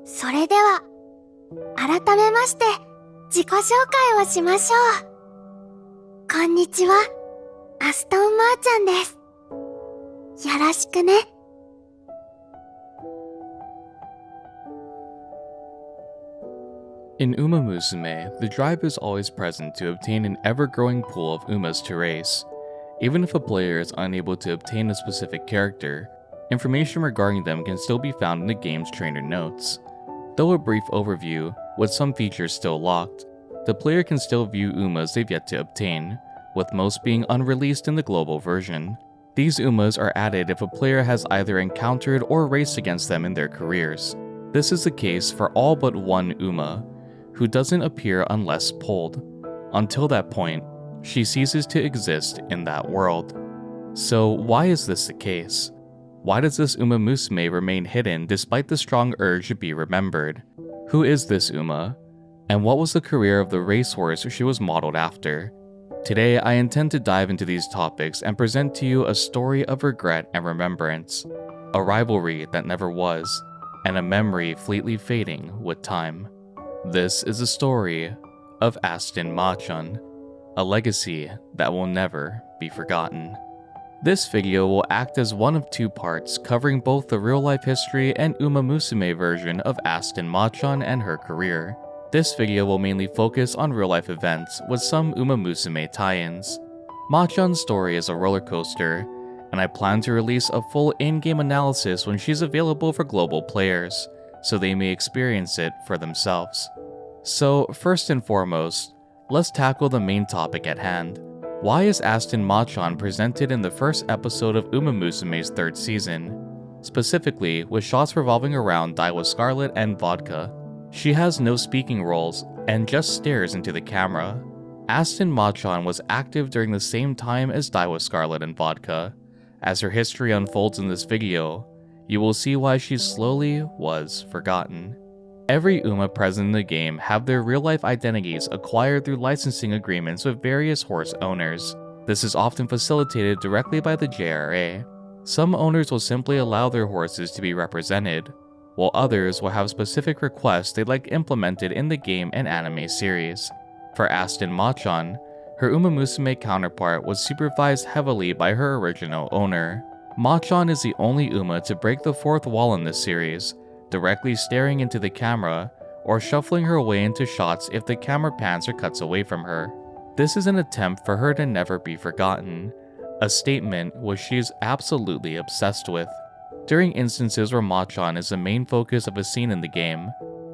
それでは、改めまして自己紹介をしましょう。こんにちは、アストンマーチャンです。よろしくね。In Umamusume, the drive is always present to obtain an ever-growing pool of Umas to race. Even if a player is unable to obtain a specific character, information regarding them can still be found in the game's trainer notes. Though a brief overview, with some features still locked, the player can still view Umas they've yet to obtain, with most being unreleased in the global version. These Umas are added if a player has either encountered or raced against them in their careers. This is the case for all but one Uma, who doesn't appear unless pulled. Until that point, she ceases to exist in that world. So why is this the case? Why does this Umamusume remain hidden despite the strong urge to be remembered? Who is this Uma? And what was the career of the racehorse she was modeled after? Today, I intend to dive into these topics and present to you a story of regret and remembrance, a rivalry that never was, and a memory fleetly fading with time. This is the story of Aston Machan, a legacy that will never be forgotten. This video will act as one of two parts covering both the real-life history and Umamusume version of Aston Machan and her career. This video will mainly focus on real-life events with some Umamusume tie-ins. Machan's story is a roller coaster, and I plan to release a full in-game analysis when she's available for global players, so they may experience it for themselves. So first and foremost, let's tackle the main topic at hand. Why is Aston Machan presented in the first episode of Umamusume's third season? Specifically, with shots revolving around Daiwa Scarlet and Vodka. She has no speaking roles and just stares into the camera. Aston Machan was active during the same time as Daiwa Scarlet and Vodka. As her history unfolds in this video, you will see why she slowly was forgotten. Every Uma present in the game have their real-life identities acquired through licensing agreements with various horse owners. This is often facilitated directly by the JRA. Some owners will simply allow their horses to be represented, while others will have specific requests they'd like implemented in the game and anime series. For Aston Machan, her Umamusume counterpart was supervised heavily by her original owner. Machan is the only Uma to break the fourth wall in this series, directly staring into the camera, or shuffling her way into shots if the camera pans or cuts away from her. This is an attempt for her to never be forgotten, a statement which she is absolutely obsessed with. During instances where Machan is the main focus of a scene in the game,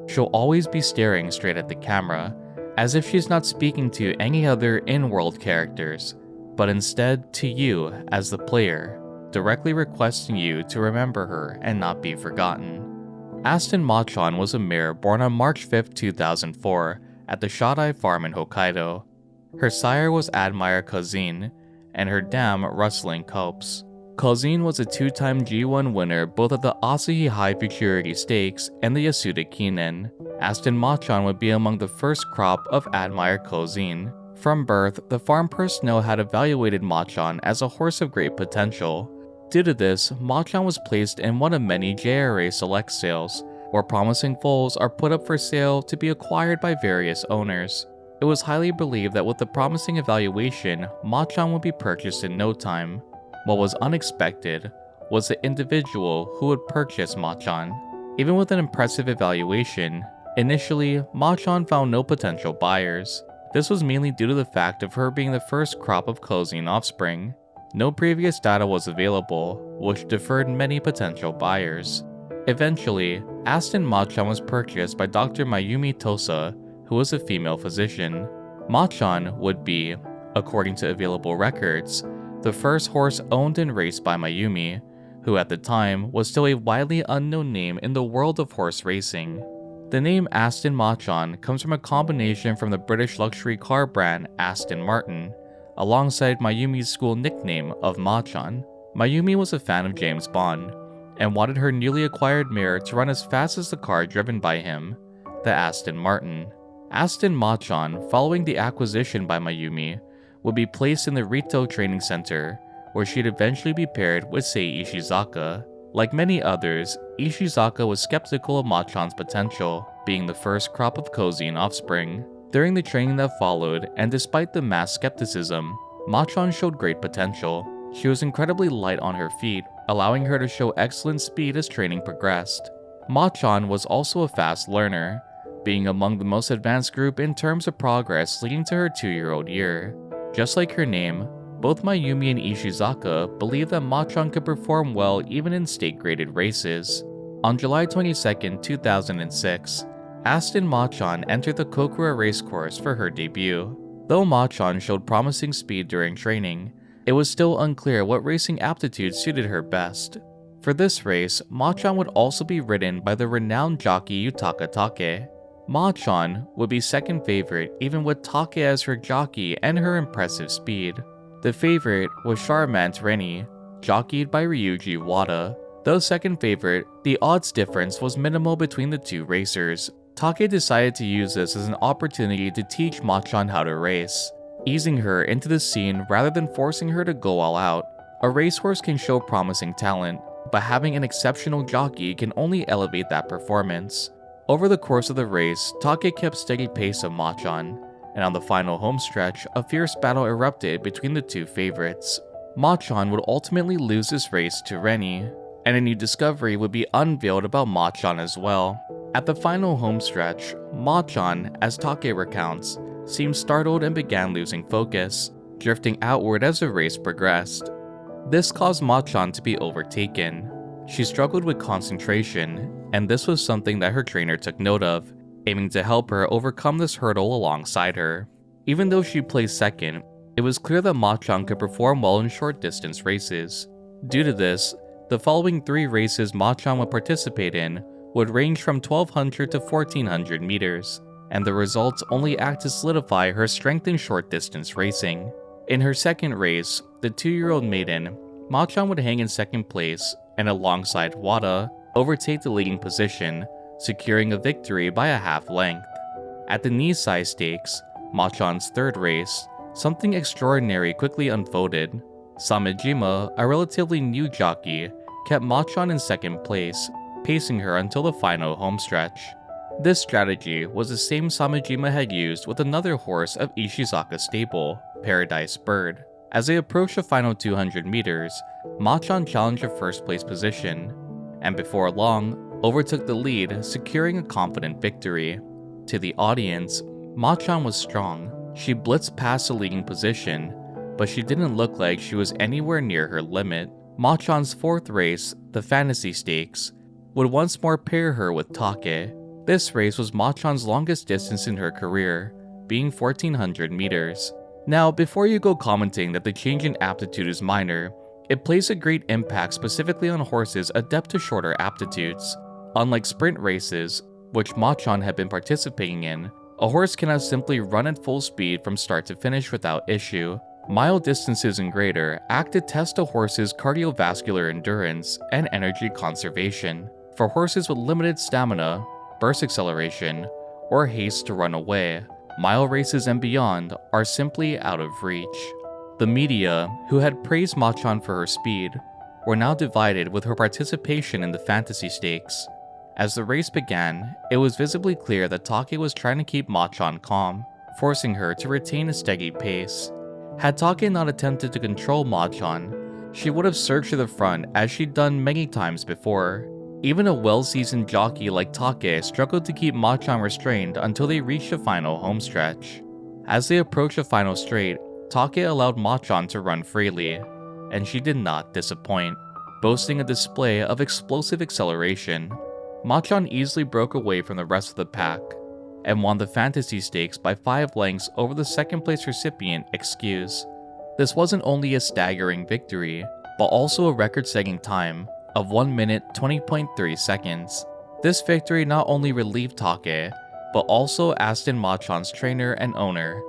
she'll always be staring straight at the camera, as if she's not speaking to any other in-world characters, but instead to you as the player, directly requesting you to remember her and not be forgotten. Aston Machan was a mare born on March 5, 2004, at the Shadai farm in Hokkaido. Her sire was Admire Kazin, and her dam Rustling Copes. Kazin was a two-time G1 winner both at the Asahi High Futurity Stakes and the Yasuda Kinen. Aston Machan would be among the first crop of Admire Kazin. From birth, the farm personnel had evaluated Machan as a horse of great potential. Due to this, Machan was placed in one of many JRA select sales, where promising foals are put up for sale to be acquired by various owners. It was highly believed that with the promising evaluation, Machan would be purchased in no time. What was unexpected was the individual who would purchase Machan. Even with an impressive evaluation, initially, Machan found no potential buyers. This was mainly due to the fact of her being the first crop of closing offspring. No previous data was available, which deferred many potential buyers. Eventually, Aston Machan was purchased by Dr. Mayumi Tosa, who was a female physician. Machan would be, according to available records, the first horse owned and raced by Mayumi, who at the time was still a widely unknown name in the world of horse racing. The name Aston Machan comes from a combination from the British luxury car brand Aston Martin, alongside Mayumi's school nickname of Machan. Mayumi was a fan of James Bond, and wanted her newly acquired mare to run as fast as the car driven by him, the Aston Martin. Aston Machan, following the acquisition by Mayumi, would be placed in the Rito Training Center, where she'd eventually be paired with Sei Ishizaka. Like many others, Ishizaka was skeptical of Machan's potential, being the first crop of Kozine offspring. During the training that followed, and despite the mass skepticism, Machan showed great potential. She was incredibly light on her feet, allowing her to show excellent speed as training progressed. Machan was also a fast learner, being among the most advanced group in terms of progress leading to her 2-year-old year. Just like her name, both Mayumi and Ishizaka believed that Machan could perform well even in state-graded races. On July 22, 2006, Aston Machan entered the Kokura racecourse for her debut. Though Machan showed promising speed during training, it was still unclear what racing aptitude suited her best. For this race, Machan would also be ridden by the renowned jockey Yutaka Take. Machan would be second favorite even with Take as her jockey and her impressive speed. The favorite was Charmant Reni, jockeyed by Ryuji Wada. Though second favorite, the odds difference was minimal between the two racers. Take decided to use this as an opportunity to teach Machan how to race, easing her into the scene rather than forcing her to go all out. A racehorse can show promising talent, but having an exceptional jockey can only elevate that performance. Over the course of the race, Take kept steady pace of Machan, and on the final homestretch, a fierce battle erupted between the two favorites. Machan would ultimately lose this race to Reni, and a new discovery would be unveiled about Machan as well. At the final homestretch, Machan, as Take recounts, seemed startled and began losing focus, drifting outward as the race progressed. This caused Machan to be overtaken. She struggled with concentration, and this was something that her trainer took note of, aiming to help her overcome this hurdle alongside her. Even though she placed second, it was clear that Machan could perform well in short-distance races. Due to this, the following 3 races Machan would participate in would range from 1200 to 1400 meters, and the results only act to solidify her strength in short-distance racing. In her second race, the 2-year-old maiden, Machan would hang in second place and alongside Wada, overtake the leading position, securing a victory by a half length. At the Nisei Stakes, Machan's third race, something extraordinary quickly unfolded. Samejima, a relatively new jockey, kept Machan in second place, pacing her until the final homestretch. This strategy was the same Samejima had used with another horse of Ishizaka's stable, Paradise Bird. As they approached the final 200 meters, Machan challenged a first place position, and before long, overtook the lead, securing a confident victory. To the audience, Machan was strong. She blitzed past the leading position, but she didn't look like she was anywhere near her limit. Machan's fourth race, the Fantasy Stakes, would once more pair her with Take. This race was Machan's longest distance in her career, being 1400 meters. Now, before you go commenting that the change in aptitude is minor, it plays a great impact specifically on horses adept to shorter aptitudes. Unlike sprint races, which Machan had been participating in, a horse cannot simply run at full speed from start to finish without issue. Mile distances and greater act to test a horse's cardiovascular endurance and energy conservation. For horses with limited stamina, burst acceleration, or haste to run away, mile races and beyond are simply out of reach. The media, who had praised Machan for her speed, were now divided with her participation in the Fantasy Stakes. As the race began, it was visibly clear that Take was trying to keep Machan calm, forcing her to retain a steady pace. Had Take not attempted to control Machan, she would have surged to the front as she'd done many times before. Even a well-seasoned jockey like Take struggled to keep Machan restrained until they reached the final homestretch. As they approached the final straight, Take allowed Machan to run freely, and she did not disappoint, boasting a display of explosive acceleration. Machan easily broke away from the rest of the pack, and won the Fantasy Stakes by 5 lengths over the second place recipient, Excuse. This wasn't only a staggering victory, but also a record-setting time of 1 minute 20.3 seconds. This victory not only relieved Take, but also Aston Machan's trainer and owner.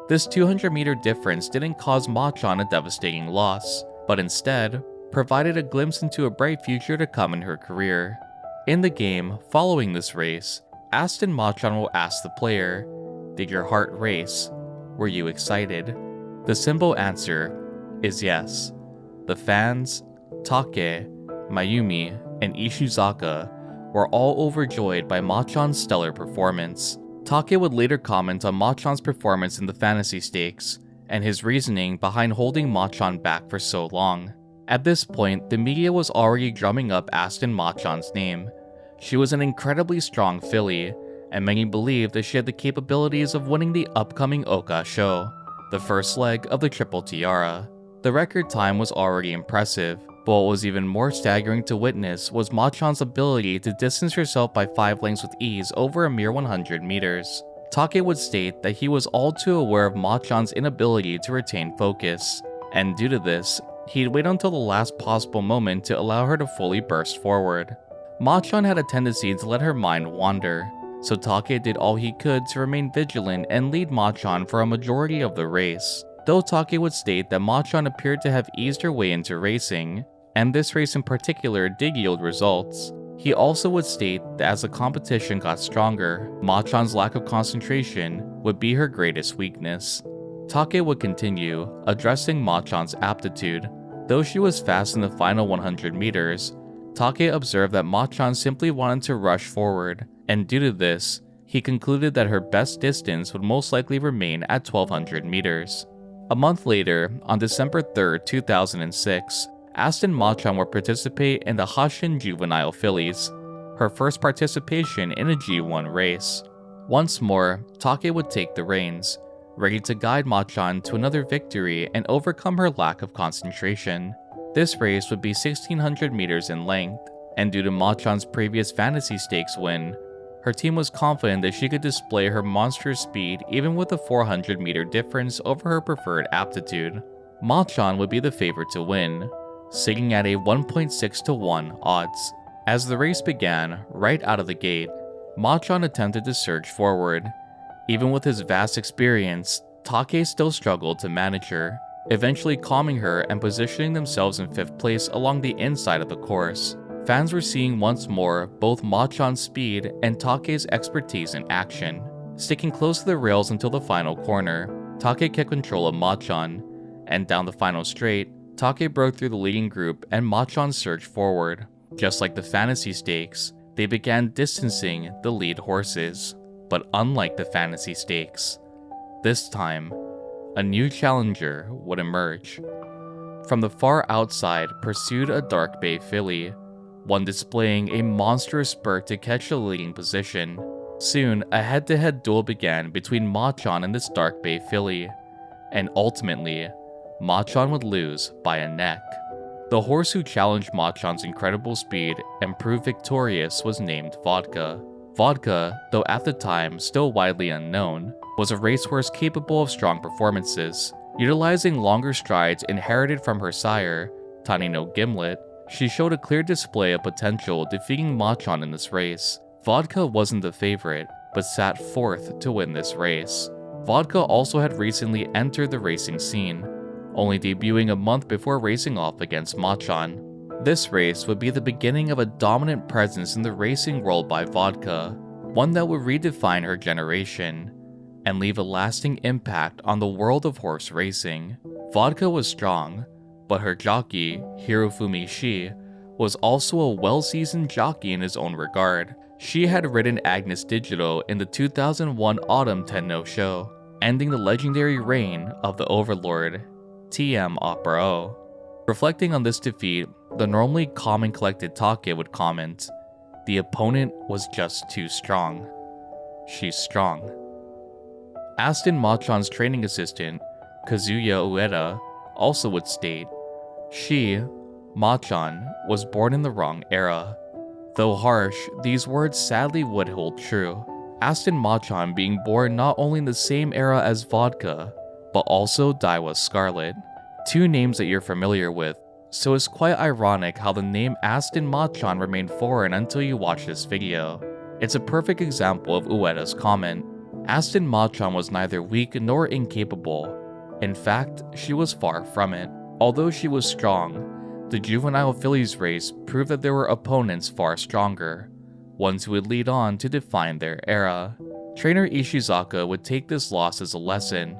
This 200-meter difference didn't cause Machan a devastating loss, but instead provided a glimpse into a bright future to come in her career. In the game following this race, Aston Machan will ask the player, "Did your heart race? Were you excited?" The simple answer is yes. The fans, Take, Mayumi, and Ishizaka were all overjoyed by Machan's stellar performance. Take would later comment on Machan's performance in the fantasy stakes, and his reasoning behind holding Machan back for so long. At this point, the media was already drumming up Aston Machan's name. She was an incredibly strong filly, and many believed that she had the capabilities of winning the upcoming Oka Sho, the first leg of the Triple Tiara. The record time was already impressive, but what was even more staggering to witness was Machan's ability to distance herself by 5 lengths with ease over a mere 100 meters. Take would state that he was all too aware of Machan's inability to retain focus, and due to this, he'd wait until the last possible moment to allow her to fully burst forward. Machan had a tendency to let her mind wander, so Take did all he could to remain vigilant and lead Machan for a majority of the race. Though Take would state that Machan appeared to have eased her way into racing, and this race in particular did yield results, he also would state that as the competition got stronger, Machan's lack of concentration would be her greatest weakness. Take would continue, addressing Machan's aptitude. Though she was fast in the final 100 meters, Take observed that Machan simply wanted to rush forward, and due to this, he concluded that her best distance would most likely remain at 1200 meters. A month later, on December 3, 2006, Aston Machan would participate in the Hashin Juvenile Fillies, her first participation in a G1 race. Once more, Take would take the reins, ready to guide Machan to another victory and overcome her lack of concentration. This race would be 1600 meters in length, and due to Machan's previous fantasy stakes win, her team was confident that she could display her monstrous speed even with a 400 meter difference over her preferred aptitude. Machan would be the favorite to win, sitting at a 1.6 to 1 odds. As the race began, right out of the gate, Machan attempted to surge forward. Even with his vast experience, Take still struggled to manage her, eventually calming her and positioning themselves in 5th place along the inside of the course. Fans were seeing once more both Machan's speed and Take's expertise in action. Sticking close to the rails until the final corner, Take kept control of Machan, and down the final straight, Take broke through the leading group and Machan surged forward. Just like the fantasy stakes, they began distancing the lead horses. But unlike the fantasy stakes, this time, a new challenger would emerge. From the far outside pursued a dark bay filly, one displaying a monstrous spurt to catch the leading position. Soon, a head-to-head duel began between Machan and this dark bay filly, and ultimately, Machan would lose by a neck. The horse who challenged Machan's incredible speed and proved victorious was named Vodka. Vodka, though at the time still widely unknown, was a racehorse capable of strong performances. Utilizing longer strides inherited from her sire, Tiny No Gimlet, she showed a clear display of potential defeating Machan in this race. Vodka wasn't the favorite, but sat 4th to win this race. Vodka also had recently entered the racing scene, only debuting a month before racing off against Machan. This race would be the beginning of a dominant presence in the racing world by Vodka, one that would redefine her generation and leave a lasting impact on the world of horse racing. Vodka was strong, but her jockey, Hirofumi Shi, was also a well-seasoned jockey in his own regard. She had ridden Agnes Digital in the 2001 Autumn Tenno show, ending the legendary reign of the Overlord, TM Opera O. Reflecting on this defeat, the normally calm and collected Take would comment, "The opponent was just too strong. She's strong." Aston Machan's training assistant, Kazuya Ueda, also would state, Machan, was born in the wrong era. Though harsh, these words sadly would hold true. Aston Machan being born not only in the same era as Vodka, but also Daiwa Scarlet, two names that you're familiar with, so it's quite ironic how the name Aston Machan remained foreign until you watch this video. It's a perfect example of Ueda's comment. Aston Machan was neither weak nor incapable. In fact, she was far from it. Although she was strong, the Juvenile Fillies race proved that there were opponents far stronger, ones who would lead on to define their era. Trainer Ishizaka would take this loss as a lesson.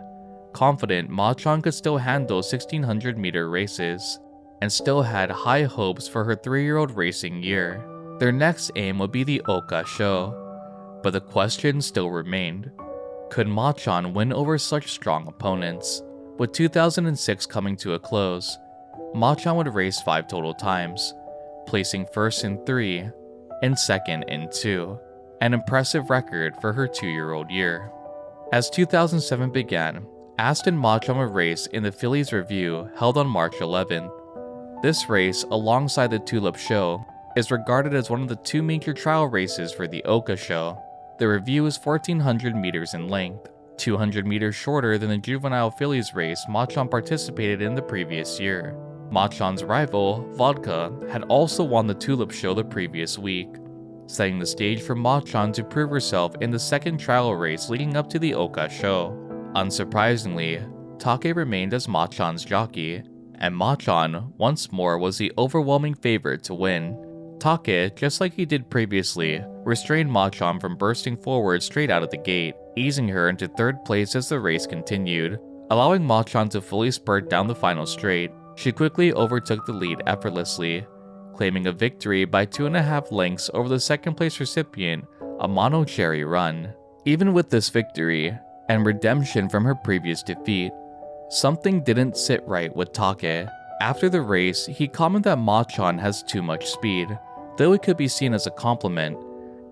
confident Machan could still handle 1600-meter races, and still had high hopes for her 3-year-old racing year. Their next aim would be the Oka Sho, but the question still remained. Could Machan win over such strong opponents? With 2006 coming to a close, Machan would race 5 total times, placing first in 3 and second in 2, an impressive record for her 2-year-old year. As 2007 began, Aston Machan would race in the Fillies Revue held on March 11th. This race, alongside the Tulip Show, is regarded as one of the 2 major trial races for the Oka Sho. The Revue is 1400 meters in length, 200 meters shorter than the juvenile Fillies race Machan participated in the previous year. Machan's rival, Vodka, had also won the Tulip Show the previous week, setting the stage for Machan to prove herself in the second trial race leading up to the Oka Sho. Unsurprisingly, Take remained as Machan's jockey, and Machan once more was the overwhelming favorite to win. Take, just like he did previously, restrained Machan from bursting forward straight out of the gate, easing her into 3rd place as the race continued, allowing Machan to fully spurt down the final straight. She quickly overtook the lead effortlessly, claiming a victory by 2.5 lengths over the 2nd place recipient, Amano Cherry Run. Even with this victory, and redemption from her previous defeat, something didn't sit right with Take. After the race, he commented that Machan has too much speed. Though it could be seen as a compliment,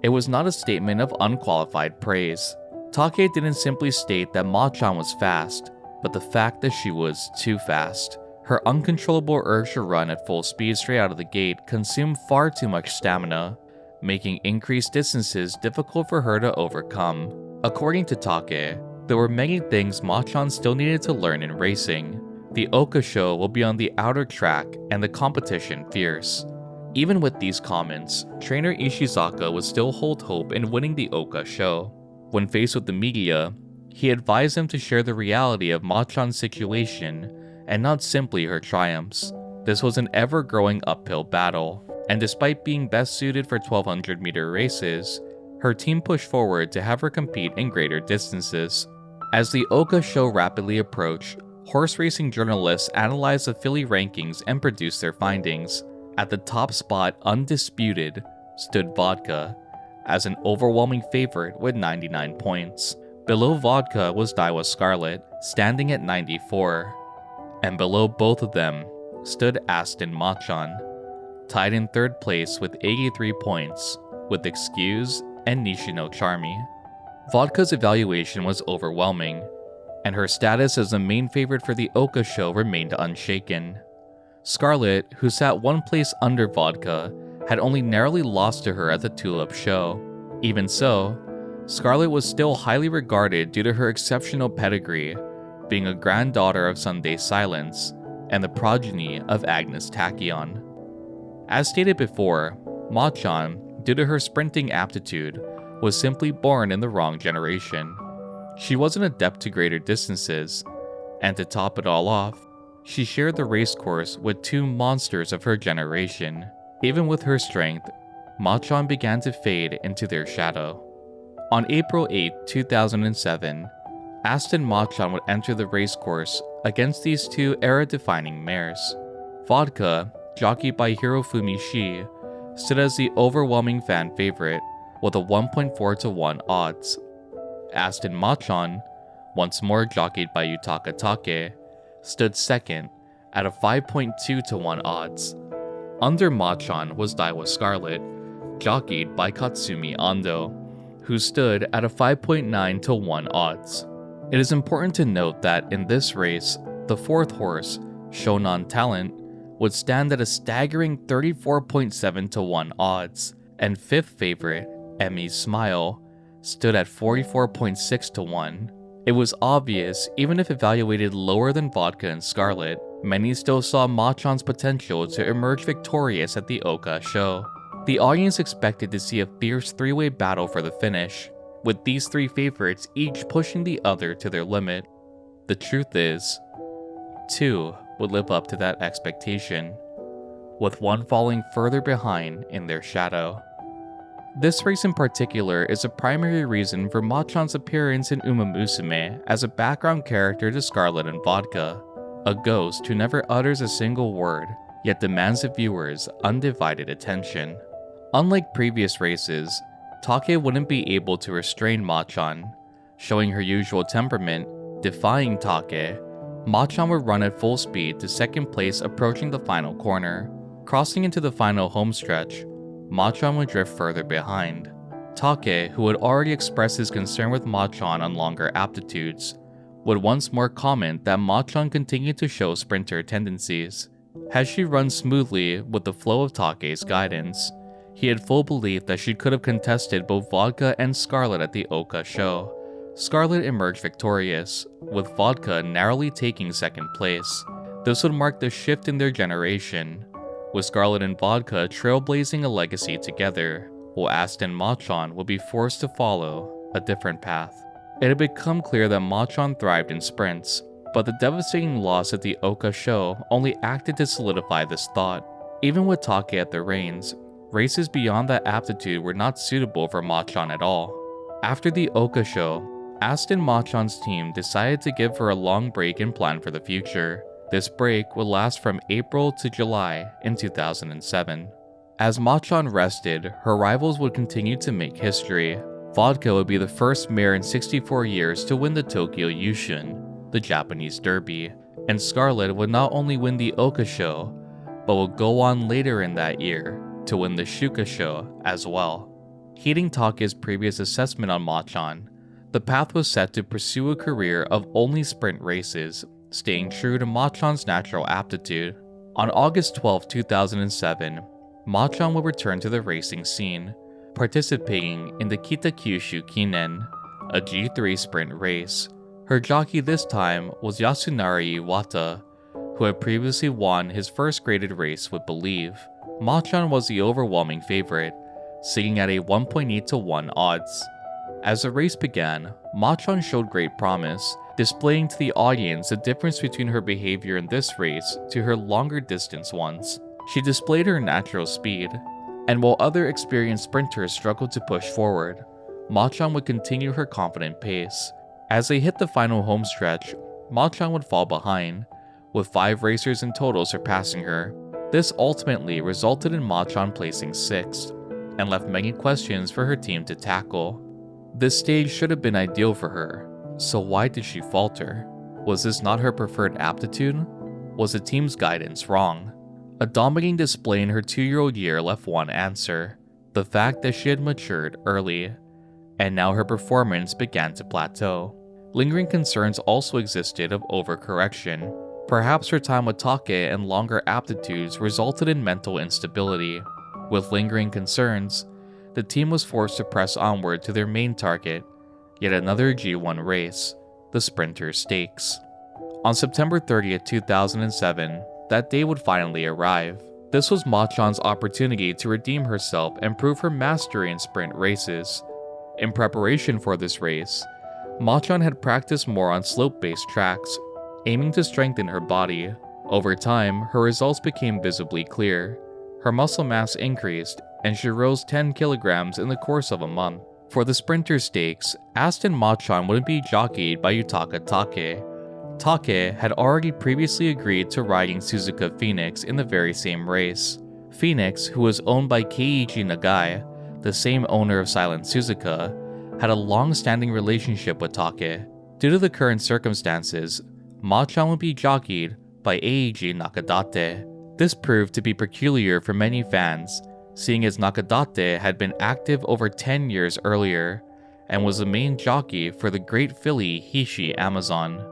it was not a statement of unqualified praise. Take didn't simply state that Machan was fast, but the fact that she was too fast. Her uncontrollable urge to run at full speed straight out of the gate consumed far too much stamina, making increased distances difficult for her to overcome. According to Take, there were many things Machan still needed to learn in racing. The Oka Sho will be on the outer track and the competition fierce. Even with these comments, trainer Ishizaka would still hold hope in winning the Oka Sho. When faced with the media, he advised them to share the reality of Machan's situation and not simply her triumphs. This was an ever-growing uphill battle, and despite being best suited for 1200-meter races, her team pushed forward to have her compete in greater distances. As the Oka Sho rapidly approached, horse racing journalists analyzed the filly rankings and produced their findings. At the top spot, undisputed, stood Vodka, as an overwhelming favorite with 99 points. Below Vodka was Daiwa Scarlet, standing at 94. And below both of them stood Aston Machan, tied in 3rd place with 83 points, with Excuse and Nishino Charmy. Vodka's evaluation was overwhelming, and her status as the main favorite for the Oka Sho remained unshaken. Scarlet, who sat 1 place under Vodka, had only narrowly lost to her at the Tulip Show. Even so, Scarlet was still highly regarded due to her exceptional pedigree, being a granddaughter of Sunday Silence and the progeny of Agnes Tachyon. As stated before, Machan, due to her sprinting aptitude, was simply born in the wrong generation. She was an adept to greater distances, and to top it all off, she shared the racecourse with 2 monsters of her generation. Even with her strength, Machan began to fade into their shadow. On April 8, 2007, Aston Machan would enter the racecourse against these 2 era-defining mares. Vodka, jockeyed by Hirofumi Shi, stood as the overwhelming fan favorite with a 1.4 to 1 odds. Aston Machan, once more jockeyed by Yutaka Take, stood second at a 5.2 to 1 odds. Under Machan was Daiwa Scarlet, jockeyed by Katsumi Ando, who stood at a 5.9 to 1 odds. It is important to note that in this race, the 4th horse, Shonan Talent, would stand at a staggering 34.7 to 1 odds, and 5th favorite, Emmy's Smile, stood at 44.6 to 1. It was obvious, even if evaluated lower than Vodka and Scarlet, many still saw Machan's potential to emerge victorious at the Oka Sho. The audience expected to see a fierce 3-way battle for the finish, with these 3 favorites each pushing the other to their limit. The truth is, 2 would live up to that expectation, with one falling further behind in their shadow. This race in particular is a primary reason for Machan's appearance in Umamusume as a background character to Scarlet and Vodka, a ghost who never utters a single word, yet demands the viewers' undivided attention. Unlike previous races, Take wouldn't be able to restrain Machan. Showing her usual temperament, defying Take, Machan would run at full speed to second place approaching the final corner. Crossing into the final homestretch, Machan would drift further behind. Take, who had already expressed his concern with Machan on longer aptitudes, would once more comment that Machan continued to show sprinter tendencies. Had she run smoothly with the flow of Take's guidance, he had full belief that she could have contested both Vodka and Scarlet at the Oka Sho. Scarlet emerged victorious, with Vodka narrowly taking second place. This would mark the shift in their generation, with Scarlet and Vodka trailblazing a legacy together, while Aston Machan would be forced to follow a different path. It had become clear that Machan thrived in sprints, but the devastating loss at the Oka Sho only acted to solidify this thought. Even with Take at the reins, races beyond that aptitude were not suitable for Machan at all. After the Oka Sho, Aston Machan's team decided to give her a long break and plan for the future. This break would last from April to July in 2007. As Machan rested, her rivals would continue to make history. Vodka would be the first mare in 64 years to win the Tokyo Yushun, the Japanese Derby, and Scarlet would not only win the Oka Sho, but would go on later in that year to win the Shuka Sho as well. Heeding Take's previous assessment on Machan, the path was set to pursue a career of only sprint races, staying true to Machan's natural aptitude. On August 12, 2007, Machan would return to the racing scene, participating in the Kitakyushu Kinen, a G3 sprint race. Her jockey this time was Yasunari Iwata, who had previously won his first graded race with Believe. Machan was the overwhelming favorite, sitting at a 1.8 to 1 odds. As the race began, Machan showed great promise, displaying to the audience the difference between her behavior in this race to her longer distance ones. She displayed her natural speed, and while other experienced sprinters struggled to push forward, Machan would continue her confident pace. As they hit the final home stretch, Machan would fall behind, with 5 racers in total surpassing her. This ultimately resulted in Machan placing 6th, and left many questions for her team to tackle. This stage should have been ideal for her, so why did she falter? Was this not her preferred aptitude? Was the team's guidance wrong? A dominating display in her 2-year-old year left one answer: the fact that she had matured early, and now her performance began to plateau. Lingering concerns also existed of overcorrection. Perhaps her time with Take and longer aptitudes resulted in mental instability. With lingering concerns, the team was forced to press onward to their main target, yet another G1 race, the Sprinter Stakes. On September 30th, 2007, that day would finally arrive. This was Machan's opportunity to redeem herself and prove her mastery in sprint races. In preparation for this race, Machan had practiced more on slope-based tracks, aiming to strengthen her body. Over time, her results became visibly clear. Her muscle mass increased, and she rose 10 kilograms in the course of a month. For the Sprinter Stakes, Aston Machan wouldn't be jockeyed by Yutaka Take. Take had already previously agreed to riding Suzuka Phoenix in the very same race. Phoenix, who was owned by Keiichi Nagai, the same owner of Silent Suzuka, had a long-standing relationship with Take. Due to the current circumstances, Machan would be jockeyed by Eiji Nakadate. This proved to be peculiar for many fans, seeing as Nakadate had been active over 10 years earlier, and was the main jockey for the great filly Hishi Amazon.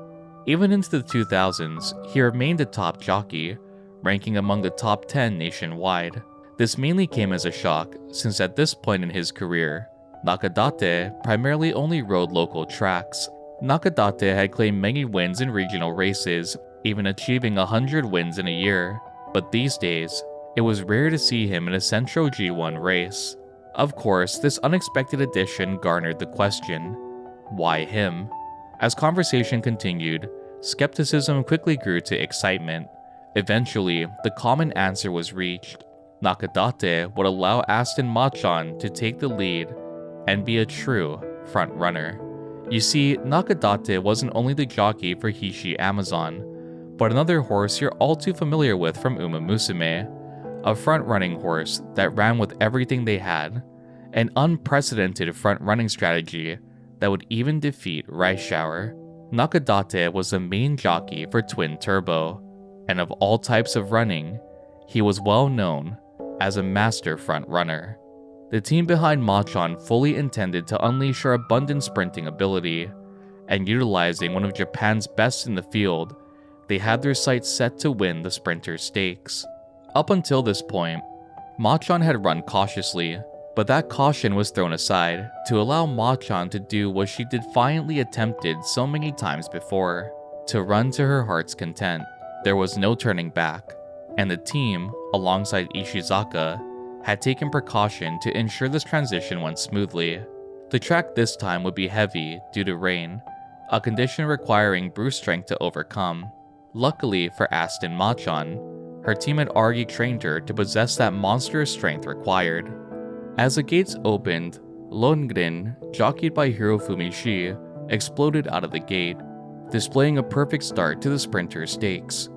Even into the 2000s, he remained a top jockey, ranking among the top 10 nationwide. This mainly came as a shock, since at this point in his career, Nakadate primarily only rode local tracks. Nakadate had claimed many wins in regional races, even achieving 100 wins in a year, but these days, it was rare to see him in a Centro G1 race. Of course, this unexpected addition garnered the question, why him? As conversation continued, skepticism quickly grew to excitement. Eventually, the common answer was reached. Nakadate would allow Aston Machan to take the lead and be a true front runner. You see, Nakadate wasn't only the jockey for Hishi Amazon, but another horse you're all too familiar with from Umamusume, a front-running horse that ran with everything they had, an unprecedented front-running strategy that would even defeat Rice Shower. Nakadate was the main jockey for Twin Turbo, and of all types of running, he was well known as a master front runner. The team behind Machan fully intended to unleash her abundant sprinting ability, and utilizing one of Japan's best in the field, they had their sights set to win the Sprinter Stakes. Up until this point, Machan had run cautiously, but that caution was thrown aside to allow Machan to do what she defiantly attempted so many times before, to run to her heart's content. There was no turning back, and the team, alongside Ishizaka, had taken precaution to ensure this transition went smoothly. The track this time would be heavy due to rain, a condition requiring brute strength to overcome. Luckily for Aston Machan, her team had already trained her to possess that monstrous strength required. As the gates opened, Longrin, jockeyed by Hirofumi Shi, exploded out of the gate, displaying a perfect start to the Sprinter Stakes.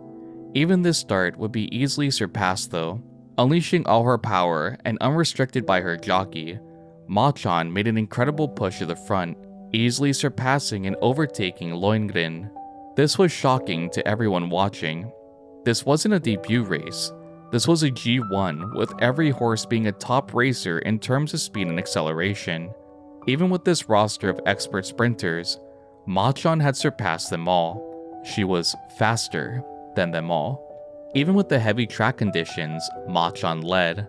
Even this start would be easily surpassed though. Unleashing all her power and unrestricted by her jockey, Machan made an incredible push to the front, easily surpassing and overtaking Longrin. This was shocking to everyone watching. This wasn't a debut race. This was a G1 with every horse being a top racer in terms of speed and acceleration. Even with this roster of expert sprinters, Machan had surpassed them all. She was faster than them all. Even with the heavy track conditions, Machan led.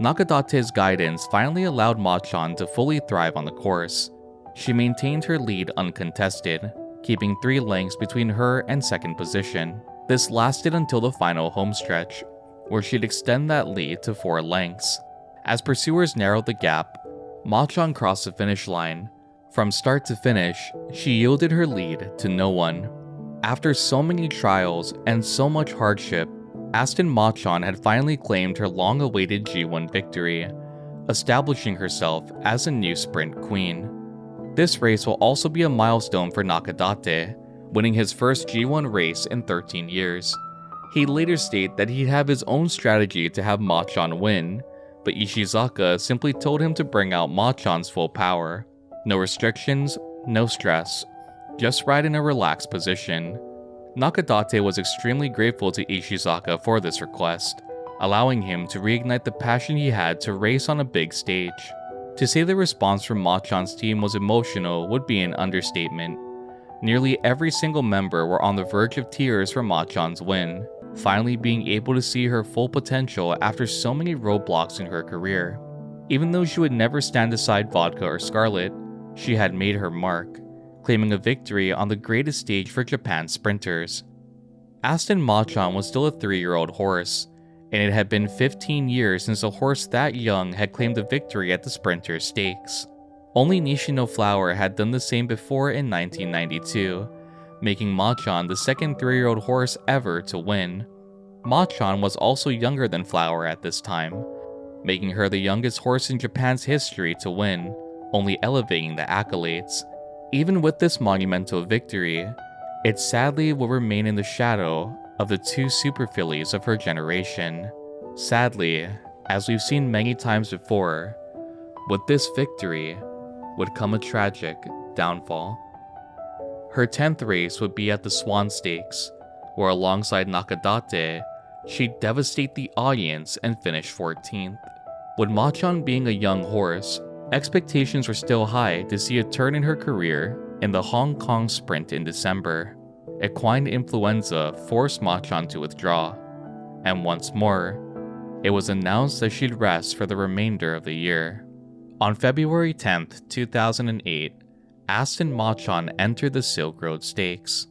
Nakadate's guidance finally allowed Machan to fully thrive on the course. She maintained her lead uncontested, keeping 3 lengths between her and second position. This lasted until the final homestretch, where she'd extend that lead to 4 lengths. As pursuers narrowed the gap, Machan crossed the finish line. From start to finish, she yielded her lead to no one. After so many trials and so much hardship, Aston Machan had finally claimed her long-awaited G1 victory, establishing herself as a new sprint queen. This race will also be a milestone for Nakadate, winning his first G1 race in 13 years. He'd later state that he'd have his own strategy to have Machan win, but Ishizaka simply told him to bring out Machan's full power. No restrictions, no stress, just ride in a relaxed position. Nakadate was extremely grateful to Ishizaka for this request, allowing him to reignite the passion he had to race on a big stage. To say the response from Machan's team was emotional would be an understatement. Nearly every single member were on the verge of tears for Machan's win, finally being able to see her full potential after so many roadblocks in her career. Even though she would never stand aside Vodka or Scarlet, she had made her mark, claiming a victory on the greatest stage for Japan's sprinters. Aston Machan was still a 3-year-old horse, and it had been 15 years since a horse that young had claimed a victory at the Sprinter Stakes. Only Nishino Flower had done the same before in 1992, making Machan the second 3-year-old horse ever to win. Machan was also younger than Flower at this time, making her the youngest horse in Japan's history to win, only elevating the accolades. Even with this monumental victory, it sadly will remain in the shadow of the 2 super fillies of her generation. Sadly, as we've seen many times before, with this victory would come a tragic downfall. Her 10th race would be at the Swan Stakes, where alongside Nakadate, she'd devastate the audience and finish 14th. With Machan being a young horse, expectations were still high to see a turn in her career in the Hong Kong Sprint in December. Equine influenza forced Machan to withdraw, and once more, it was announced that she'd rest for the remainder of the year. On February 10th, 2008, Aston Machan entered the Silk Road Stakes,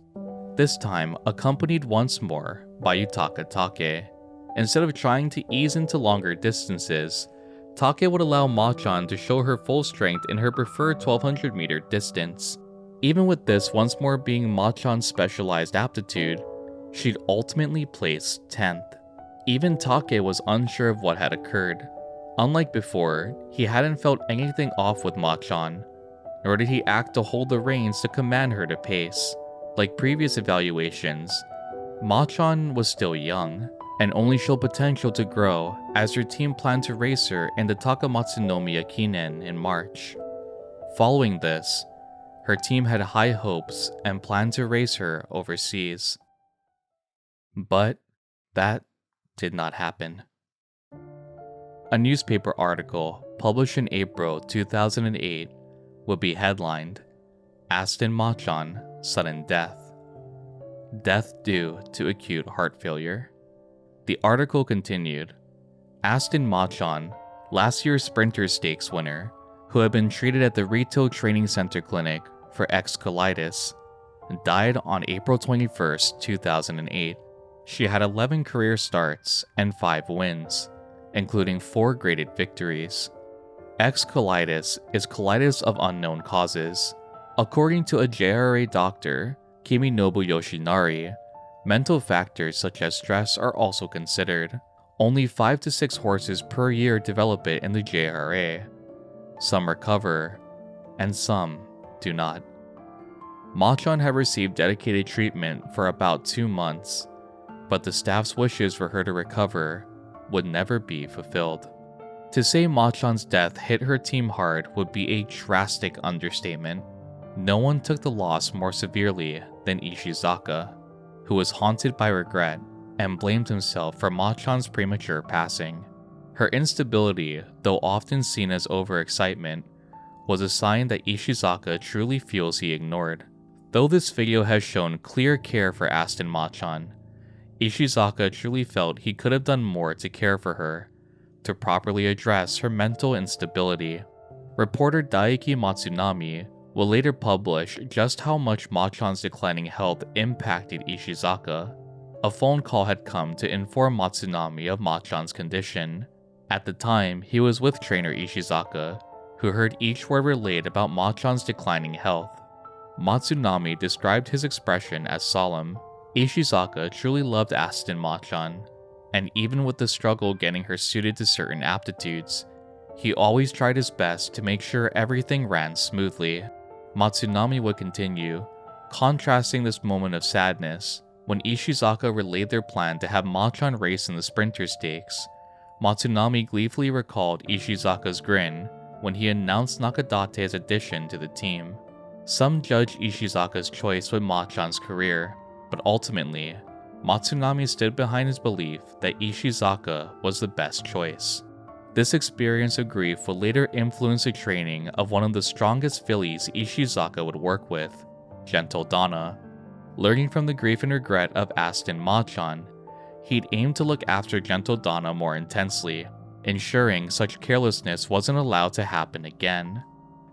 this time accompanied once more by Yutaka Take. Instead of trying to ease into longer distances, Take would allow Machan to show her full strength in her preferred 1200 meter distance. Even with this once more being Machan's specialized aptitude, she'd ultimately place 10th. Even Take was unsure of what had occurred. Unlike before, he hadn't felt anything off with Machan, nor did he act to hold the reins to command her to pace. Like previous evaluations, Machan was still young, and only showed potential to grow as her team planned to race her in the Takamatsunomiya Kinen in March. Following this, her team had high hopes and planned to race her overseas. But that did not happen. A newspaper article published in April 2008 would be headlined, "Aston Machan, Sudden Death. Death due to acute heart failure." The article continued, Aston Machan, last year's Sprinter Stakes winner, who had been treated at the Retail Training Center Clinic for colitis, died on April 21, 2008. She had 11 career starts and 5 wins, including 4 graded victories. Colitis is colitis of unknown causes. According to a JRA doctor, Kiminobu Yoshinari, mental factors such as stress are also considered. Only 5 to 6 horses per year develop it in the JRA. Some recover, and some do not. Machan had received dedicated treatment for about 2 months, but the staff's wishes for her to recover would never be fulfilled. To say Machan's death hit her team hard would be a drastic understatement. No one took the loss more severely than Ishizaka, who was haunted by regret and blamed himself for Machan's premature passing. Her instability, though often seen as overexcitement, was a sign that Ishizaka truly feels he ignored. Though this video has shown clear care for Aston Machan, Ishizaka truly felt he could have done more to care for her, to properly address her mental instability. Reporter Daiki Matsunami will later publish just how much Machan's declining health impacted Ishizaka. A phone call had come to inform Matsunami of Machan's condition. At the time, he was with trainer Ishizaka, who heard each word relayed about Machan's declining health. Matsunami described his expression as solemn. Ishizaka truly loved Aston Machan, and even with the struggle getting her suited to certain aptitudes, he always tried his best to make sure everything ran smoothly. Matsunami would continue, contrasting this moment of sadness when Ishizaka relayed their plan to have Machan race in the Sprinter Stakes. Matsunami gleefully recalled Ishizaka's grin when he announced Nakadate's addition to the team. Some judged Ishizaka's choice with Machan's career, but ultimately, Matsunami stood behind his belief that Ishizaka was the best choice. This experience of grief would later influence the training of one of the strongest fillies Ishizaka would work with, Gentle Donna. Learning from the grief and regret of Aston Machan, he'd aimed to look after Gentle Donna more intensely, ensuring such carelessness wasn't allowed to happen again.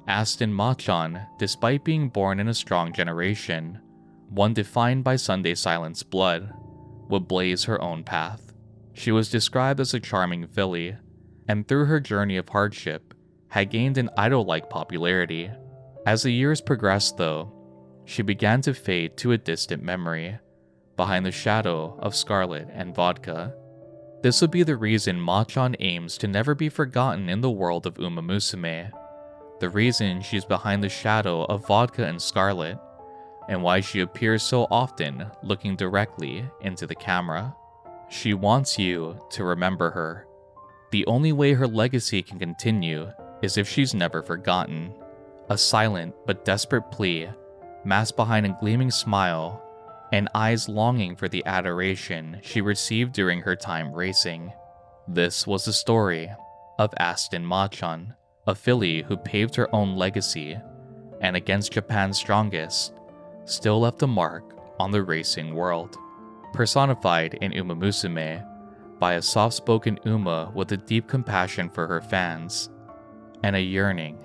Aston Machan, despite being born in a strong generation, one defined by Sunday Silence blood, would blaze her own path. She was described as a charming filly, and through her journey of hardship, had gained an idol-like popularity. As the years progressed though, she began to fade to a distant memory, behind the shadow of Scarlet and Vodka. This would be the reason Machan aims to never be forgotten in the world of Umamusume, the reason she's behind the shadow of Vodka and Scarlet, and why she appears so often looking directly into the camera. She wants you to remember her. The only way her legacy can continue is if she's never forgotten. A silent but desperate plea, masked behind a gleaming smile, and eyes longing for the adoration she received during her time racing. This was the story of Aston Machan, a filly who paved her own legacy, and against Japan's strongest, still left a mark on the racing world. Personified in Umamusume by a soft-spoken Uma with a deep compassion for her fans, and a yearning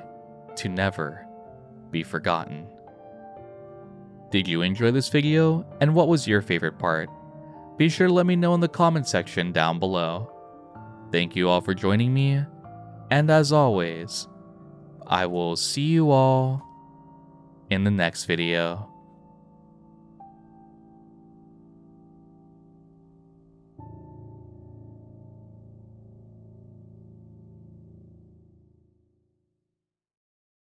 to never be forgotten. Did you enjoy this video, and what was your favorite part? Be sure to let me know in the comment section down below. Thank you all for joining me, and as always, I will see you all in the next video.